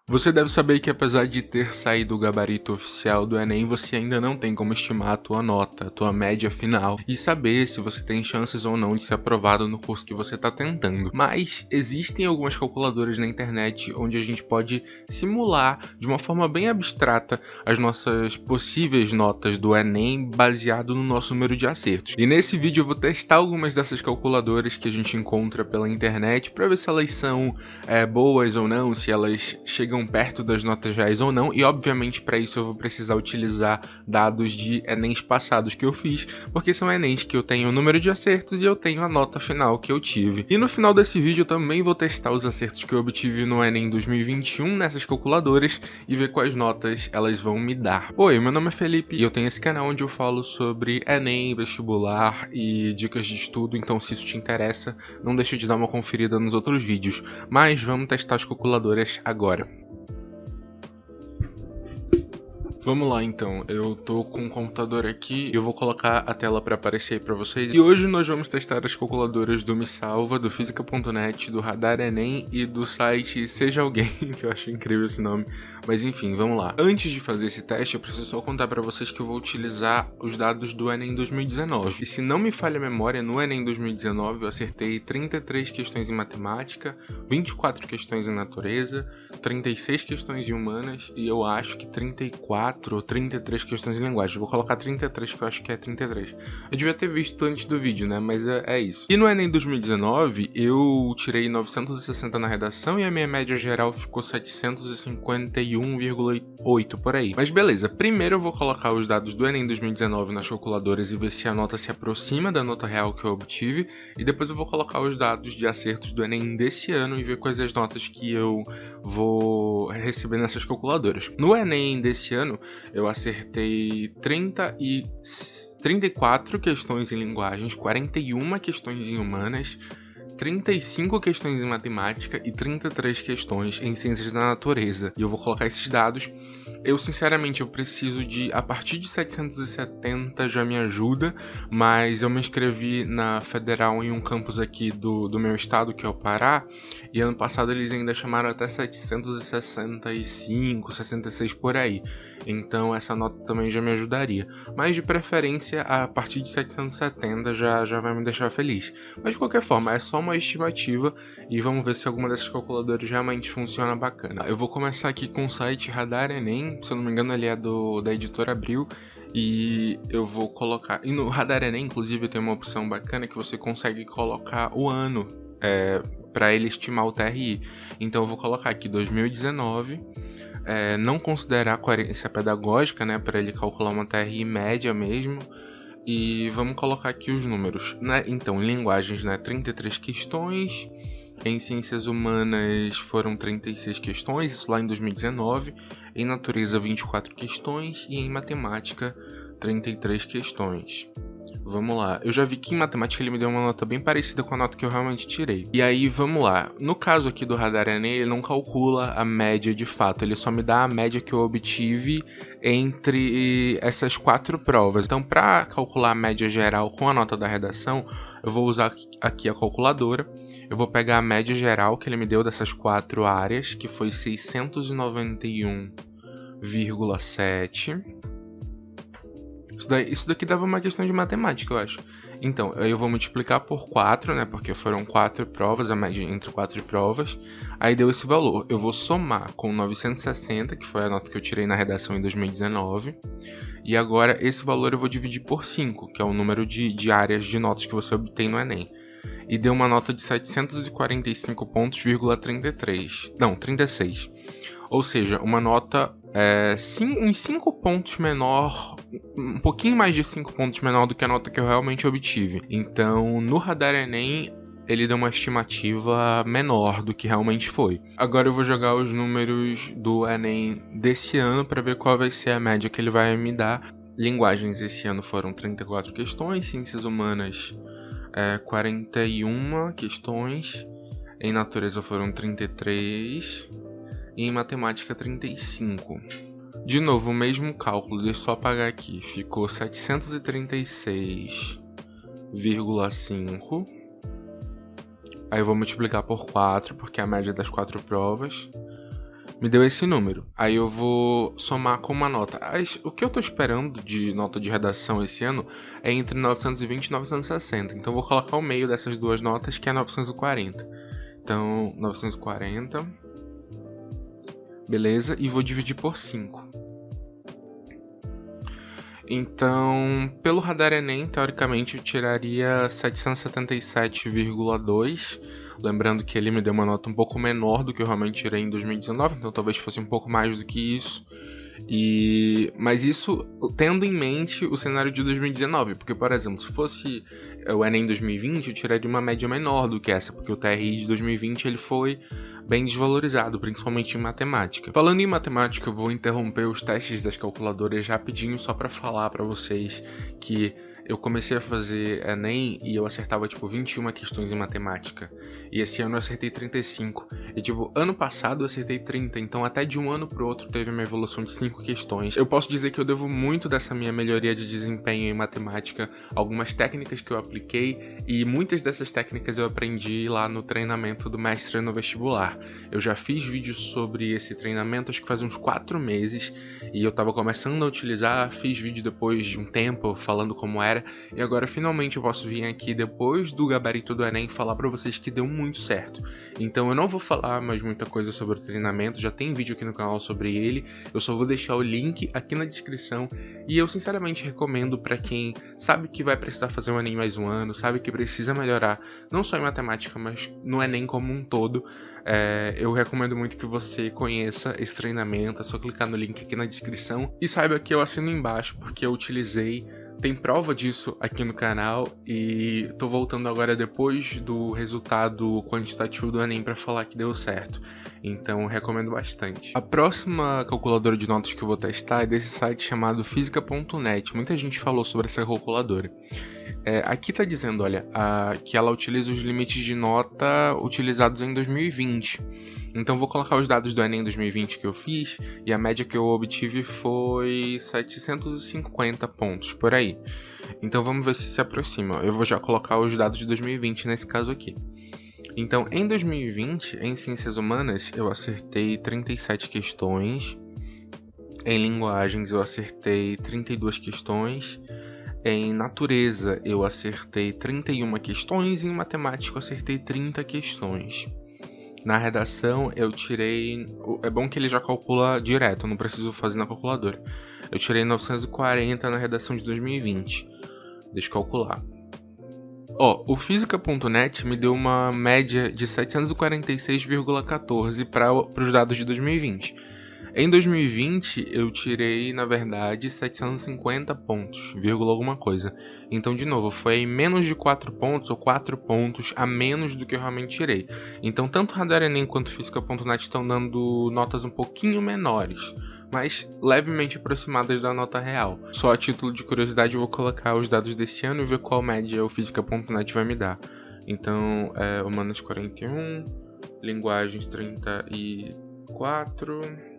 Você deve saber que apesar de ter saído o gabarito oficial do Enem, você ainda não tem como estimar a tua nota, a tua média final e saber se você tem chances ou não de ser aprovado no curso que você está tentando. Mas existem algumas calculadoras na internet onde a gente pode simular de uma forma bem abstrata as nossas possíveis notas do Enem baseado no nosso número de acertos. E nesse vídeo eu vou testar algumas dessas calculadoras que a gente encontra pela internet para ver se elas são boas ou não, se elas chegam perto das notas reais ou não, e obviamente para isso eu vou precisar utilizar dados de Enems passados que eu fiz, porque são Enems que eu tenho o número de acertos e eu tenho a nota final que eu tive. E no final desse vídeo eu também vou testar os acertos que eu obtive no Enem 2021 nessas calculadoras e ver quais notas elas vão me dar. Oi, meu nome é Felipe e eu tenho esse canal onde eu falo sobre Enem, vestibular e dicas de estudo, então se isso te interessa, não deixe de dar uma conferida nos outros vídeos. Mas vamos testar as calculadoras agora. Vamos lá então, eu tô com o computador aqui e eu vou colocar a tela para aparecer aí para vocês. E hoje nós vamos testar as calculadoras do Me Salva, do Física.net, do Radar Enem e do site Seja Alguém, que eu acho incrível esse nome. Mas enfim, vamos lá. Antes de fazer esse teste, eu preciso só contar para vocês que eu vou utilizar os dados do Enem 2019. E se não me falha a memória, no Enem 2019 eu acertei 33 questões em matemática, 24 questões em natureza, 36 questões em humanas e eu acho que 34 ou 33 questões em linguagem. Vou colocar 33, que eu acho que é 33. Eu devia ter visto antes do vídeo, né? Mas é isso. E no Enem 2019, eu tirei 960 na redação e a minha média geral ficou 751,8 por aí. Mas beleza, primeiro eu vou colocar os dados do Enem 2019 nas calculadoras e ver se a nota se aproxima da nota real que eu obtive. E depois eu vou colocar os dados de acertos do Enem desse ano e ver quais as notas que eu vou receber nessas calculadoras. No Enem desse ano, eu acertei 34 questões em linguagens, 41 questões em humanas, 35 questões em matemática e 33 questões em ciências da natureza. E eu vou colocar esses dados. Eu, sinceramente, eu preciso de... A partir de 770 já me ajuda, mas eu me inscrevi na Federal em um campus aqui do meu estado, que é o Pará, e ano passado eles ainda chamaram até 765, 66 por aí. Então essa nota também já me ajudaria. Mas de preferência, a partir de 770 já vai me deixar feliz. Mas de qualquer forma, é só uma estimativa e vamos ver se alguma dessas calculadoras realmente funciona bacana. Eu vou começar aqui com o site Radar Enem, se eu não me engano ele é da editora Abril, e eu vou colocar... E no Radar Enem, inclusive, tem uma opção bacana que você consegue colocar o ano para ele estimar o TRI. Então eu vou colocar aqui 2019, não considerar a coerência pedagógica, né, para ele calcular uma TRI média mesmo. E vamos colocar aqui os números, né? Então, em linguagens, né, 33 questões, em ciências humanas foram 36 questões, isso lá em 2019, em natureza 24 questões e em matemática 33 questões. Vamos lá, eu já vi que em matemática ele me deu uma nota bem parecida com a nota que eu realmente tirei. E aí, vamos lá, no caso aqui do Radar Enem, ele não calcula a média de fato, ele só me dá a média que eu obtive entre essas 4 provas. Então, para calcular a média geral com a nota da redação, eu vou usar aqui a calculadora, eu vou pegar a média geral que ele me deu dessas 4 áreas, que foi 691,7. Isso daqui dava uma questão de matemática, eu acho. Então, eu vou multiplicar por 4, né? Porque foram 4 provas, a média entre 4 provas. Aí deu esse valor. Eu vou somar com 960, que foi a nota que eu tirei na redação em 2019. E agora, esse valor eu vou dividir por 5, que é o número de áreas de notas que você obtém no Enem. E deu uma nota de 745 pontos,33. Não, 36. Ou seja, uma nota uns 5 pontos menor, um pouquinho mais de 5 pontos menor do que a nota que eu realmente obtive. Então, no Radar Enem, ele deu uma estimativa menor do que realmente foi. Agora eu vou jogar os números do Enem desse ano para ver qual vai ser a média que ele vai me dar. Linguagens esse ano foram 34 questões, ciências humanas 41 questões, em natureza foram 33 e em matemática 35. De novo, o mesmo cálculo, deixa eu só apagar aqui, ficou 736,5. Aí eu vou multiplicar por 4, porque é a média das 4 provas. Me deu esse número. Aí eu vou somar com uma nota. O que eu tô esperando de nota de redação esse ano é entre 920 e 960. Então eu vou colocar o meio dessas duas notas, que é 940. Então, 940. Beleza? E vou dividir por 5. Então, pelo Radar Enem, teoricamente eu tiraria 777,2. Lembrando que ele me deu uma nota um pouco menor do que eu realmente tirei em 2019, então talvez fosse um pouco mais do que isso. Mas isso tendo em mente o cenário de 2019, porque, por exemplo, se fosse o Enem 2020, eu tiraria uma média menor do que essa, porque o TRI de 2020 ele foi bem desvalorizado, principalmente em matemática. Falando em matemática, eu vou interromper os testes das calculadoras rapidinho só para falar para vocês que eu comecei a fazer Enem e eu acertava, 21 questões em matemática. E esse ano eu acertei 35. E, ano passado eu acertei 30. Então, até de um ano pro outro, teve uma evolução de 5 questões. Eu posso dizer que eu devo muito dessa minha melhoria de desempenho em matemática, algumas técnicas que eu apliquei, e muitas dessas técnicas eu aprendi lá no treinamento do mestre no vestibular. Eu já fiz vídeos sobre esse treinamento, acho que faz uns 4 meses, e eu tava começando a utilizar, fiz vídeo depois de um tempo falando como era, e agora finalmente eu posso vir aqui depois do gabarito do Enem falar pra vocês que deu muito certo. Então eu não vou falar mais muita coisa sobre o treinamento, já tem vídeo aqui no canal sobre ele, eu só vou deixar o link aqui na descrição, e eu sinceramente recomendo pra quem sabe que vai precisar fazer o Enem mais um ano, sabe que precisa melhorar, não só em matemática, mas no Enem como um todo. Eu recomendo muito que você conheça esse treinamento, é só clicar no link aqui na descrição, e saiba que eu assino embaixo porque eu utilizei. Tem prova disso aqui no canal e tô voltando agora depois do resultado quantitativo do Enem pra falar que deu certo. Então recomendo bastante. A próxima calculadora de notas que eu vou testar é desse site chamado Física.net. Muita gente falou sobre essa calculadora. Aqui tá dizendo, olha, que ela utiliza os limites de nota utilizados em 2020. Então vou colocar os dados do Enem 2020 que eu fiz, e a média que eu obtive foi 750 pontos, por aí. Então vamos ver se aproxima. Eu vou já colocar os dados de 2020 nesse caso aqui. Então, em 2020, em Ciências Humanas, eu acertei 37 questões. Em Linguagens, eu acertei 32 questões. Em Natureza, eu acertei 31 questões. E em Matemática, eu acertei 30 questões. Na redação, eu tirei... É bom que ele já calcula direto, eu não preciso fazer na calculadora. Eu tirei 940 na redação de 2020. Deixa eu calcular. O Física.net me deu uma média de 746,14 para os dados de 2020. Em 2020, eu tirei, na verdade, 750 pontos, vírgula alguma coisa. Então, de novo, foi menos de 4 pontos ou 4 pontos a menos do que eu realmente tirei. Então, tanto Radar Enem quanto Física.net estão dando notas um pouquinho menores, mas levemente aproximadas da nota real. Só a título de curiosidade, eu vou colocar os dados desse ano e ver qual média o Física.net vai me dar. Então, Humanas 41, Linguagens 34...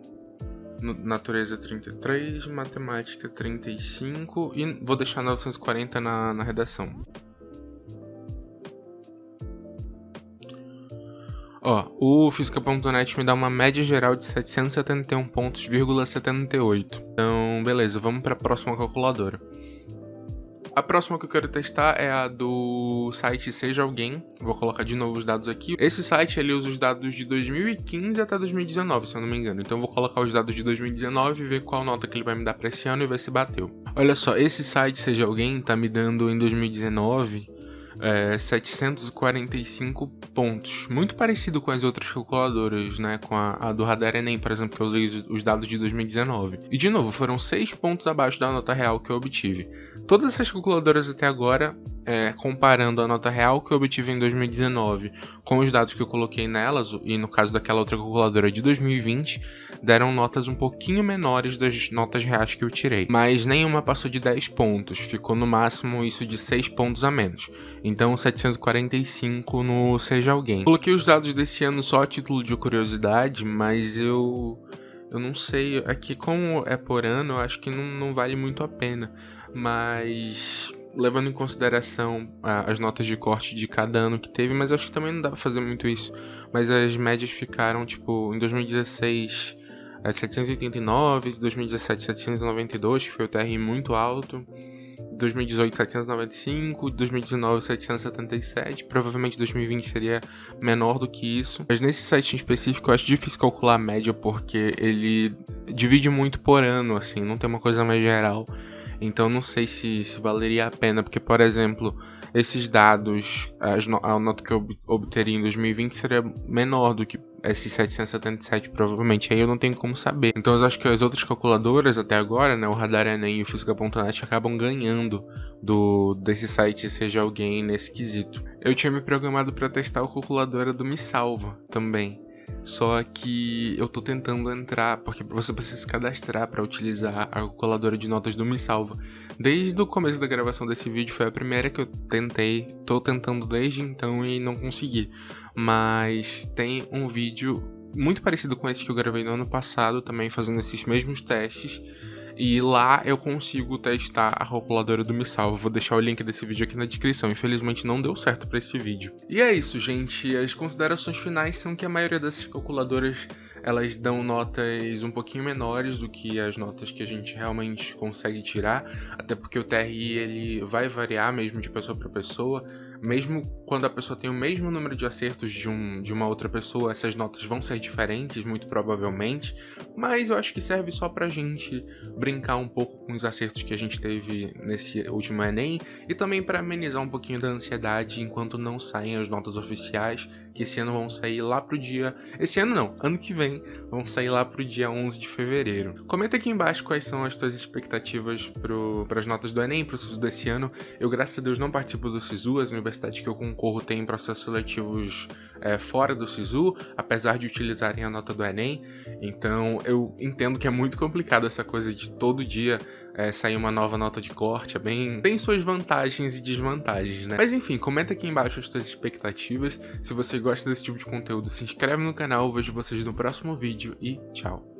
Natureza 33, Matemática 35 e vou deixar 940 na redação. O Física.net me dá uma média geral de 771 pontos,78. Então, beleza, vamos para a próxima calculadora. A próxima que eu quero testar é a do site Seja Alguém. Vou colocar de novo os dados aqui. Esse site ele usa os dados de 2015 até 2019, se eu não me engano. Então eu vou colocar os dados de 2019 e ver qual nota que ele vai me dar para esse ano e ver se bateu. Olha só, esse site Seja Alguém tá me dando em 2019 745 pontos. Muito parecido com as outras calculadoras, né? Com a do Radar Enem, por exemplo, que eu usei os dados de 2019. E de novo, foram 6 pontos abaixo da nota real que eu obtive. Todas essas calculadoras até agora, comparando a nota real que eu obtive em 2019 com os dados que eu coloquei nelas, e no caso daquela outra calculadora de 2020, deram notas um pouquinho menores das notas reais que eu tirei. Mas nenhuma passou de 10 pontos, ficou no máximo isso de 6 pontos a menos. Então 745 no Seja Alguém. Coloquei os dados desse ano só a título de curiosidade, mas eu não sei, aqui como é por ano, eu acho que não vale muito a pena. Mas levando em consideração as notas de corte de cada ano que teve, mas acho que também não dá pra fazer muito isso. Mas as médias ficaram, tipo, em 2016, 789, 2017, 792, que foi o TRI muito alto, 2018, 795, 2019, 777, provavelmente 2020 seria menor do que isso. Mas nesse site em específico eu acho difícil calcular a média, porque ele divide muito por ano, assim, não tem uma coisa mais geral. Então não sei se valeria a pena, porque, por exemplo, esses dados, a nota que eu obteria em 2020 seria menor do que esses 777, provavelmente. Aí eu não tenho como saber. Então eu acho que as outras calculadoras até agora, né, o Radar Enem e o Física.net, acabam ganhando desse site, seja alguém nesse quesito. Eu tinha me programado para testar a calculadora do Me Salva também. Só que eu tô tentando entrar, porque você precisa se cadastrar para utilizar a calculadora de notas do Me Salva. Desde o começo da gravação desse vídeo foi a primeira que eu tentei, tô tentando desde então e não consegui. Mas tem um vídeo muito parecido com esse que eu gravei no ano passado, também fazendo esses mesmos testes. E lá eu consigo testar a calculadora do Me Salva. Vou deixar o link desse vídeo aqui na descrição. Infelizmente não deu certo para esse vídeo. E é isso, gente. As considerações finais são que a maioria dessas calculadoras, elas dão notas um pouquinho menores do que as notas que a gente realmente consegue tirar. Até porque o TRI ele vai variar mesmo de pessoa para pessoa. Mesmo quando a pessoa tem o mesmo número de acertos de uma outra pessoa, essas notas vão ser diferentes, muito provavelmente. Mas eu acho que serve só pra gente brincar um pouco com os acertos que a gente teve nesse último Enem e também para amenizar um pouquinho da ansiedade enquanto não saem as notas oficiais, que esse ano vão sair lá pro dia... Esse ano não, ano que vem vão sair lá pro dia 11 de fevereiro. Comenta aqui embaixo quais são as tuas expectativas pras notas do Enem, pro SISU desse ano. Eu, graças a Deus, não participo do SISU, as universidades que eu concorro têm processos seletivos fora do SISU, apesar de utilizarem a nota do Enem. Então eu entendo que é muito complicado essa coisa de todo dia sair uma nova nota de corte. Tem suas vantagens e desvantagens, né? Mas enfim, comenta aqui embaixo as suas expectativas. Se você gosta desse tipo de conteúdo, se inscreve no canal. Eu vejo vocês no próximo vídeo e tchau!